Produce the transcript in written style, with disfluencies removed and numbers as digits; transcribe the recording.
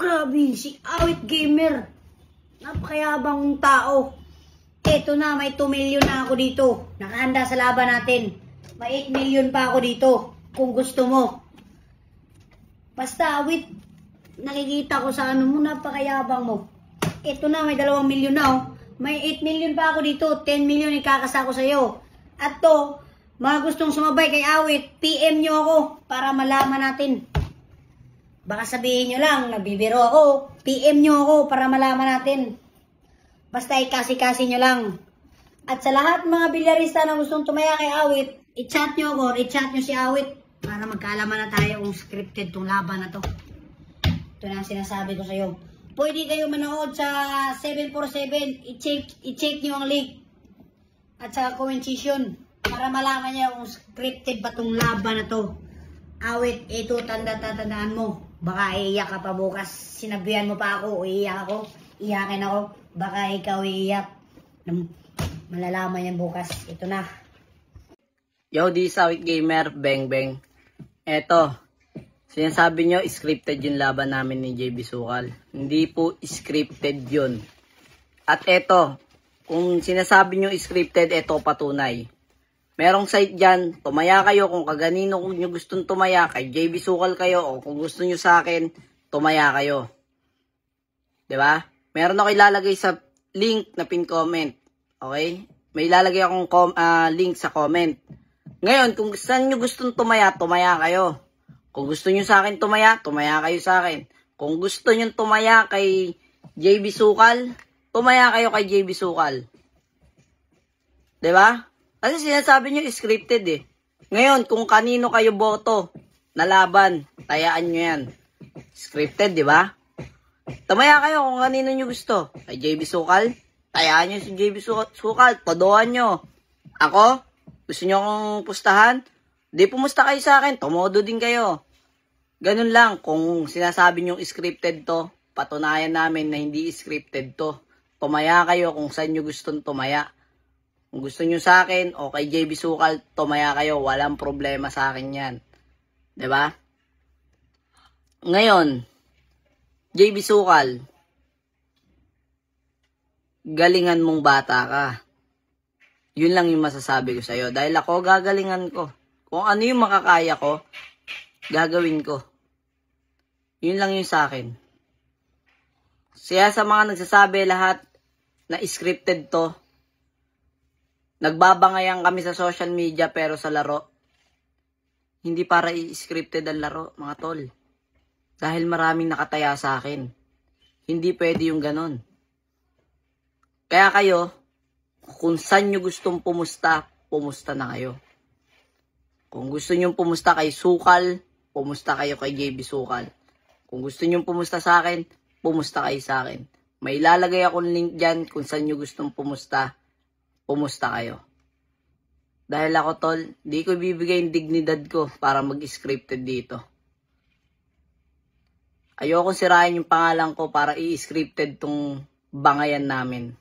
Grabe, si Awit Gamer. Napakayabang kong tao. Eto na, may 2 million na ako dito. Nakahanda sa laban natin. May 8 million pa ako dito. Kung gusto mo. Basta, Awit, nakikita ko sa ano mo, napakayabang mo. Eto na, may 2 million na oh. May 8 million pa ako dito. 10 million ikakasa ko sa'yo. At to, mga gustong sumabay kay Awit, PM nyo ako para malaman natin. Baka sabihin nyo lang, nagbibiro ako. PM nyo ako para malaman natin. Basta ikasi-kasi nyo lang. At sa lahat mga bilyarista na gustong tumaya kay Awit, i-chat nyo ako, i-chat nyo si Awit para magkaalaman na tayo kung scripted tong laban na to. Ito na ang sinasabi ko sa'yo. Pwede kayo manood sa 747, i-check nyo ang link. At sa comment section para malaman nyo kung scripted ba tong laban na to. Awit, ito tandaan mo. Baka iiyak ka pa bukas. Sinabihan mo pa ako, iiyak ako. Iyakin ako. Baka ikaw iiyak. Malalaman yan bukas. Ito na. Yo, this is Awit Gamer. Bang bang. Eto. Sinasabi nyo, scripted yung laban namin ni JB Sukal. Hindi po scripted yun. At eto, kung sinasabi nyo scripted, eto patunay. Merong site dyan, tumaya kayo kung kaganino kung nyo gustong tumaya, kay JB Sukal kayo, o kung gusto nyo sa akin, tumaya kayo. Diba? Meron ako ilalagay sa link na pin comment. Okay? May ilalagay akong link sa comment. Ngayon, kung saan nyo gustong tumaya, tumaya kayo. Kung gusto nyo sa akin tumaya kayo sa akin. Kung gusto nyo tumaya kay JB Sukal, tumaya kayo kay JB Sukal. Diba? Kasi sinasabi nyo scripted eh. Ngayon, kung kanino kayo boto na laban, tayaan nyo yan. Scripted, di ba? Tumaya kayo kung kanino nyo gusto. Kay JB Sukal, tayaan nyo si JB Sukal. Todohan nyo. Ako, gusto nyo akong pustahan? Di pumusta kayo sa akin, tumodo din kayo. Ganun lang, kung sinasabi nyo scripted to, patunayan namin na hindi scripted to. Tumaya kayo kung saan nyo gustong tumaya. Kung gusto nyo sa akin o kay JB Sukal, tumaya kayo. Walang problema sa akin yan. Diba? Ngayon, JB Sukal, galingan mong bata ka. Yun lang yung masasabi ko sa'yo. Dahil ako, gagalingan ko. Kung ano yung makakaya ko, gagawin ko. Yun lang yung sa akin. Kaya sa mga nagsasabi lahat na scripted to, nagbabangayan kami sa social media pero sa laro, hindi para i-scripted ang laro, mga tol. Dahil maraming nakataya sa akin. Hindi pwede yung ganon. Kaya kayo, kung saan nyo gustong pumusta, pumusta na kayo. Kung gusto nyo pumusta kay Sukal, pumusta kayo kay JB Sukal. Kung gusto nyo pumusta sa akin, pumusta kayo sa akin. May ilalagay akong link dyan kung saan nyo gustong pumusta, pumusta kayo. Dahil ako, tol, di ko bibigay yung dignidad ko para mag-scripted dito. Ayokong sirain yung pangalan ko para i-scripted tong bangayan namin.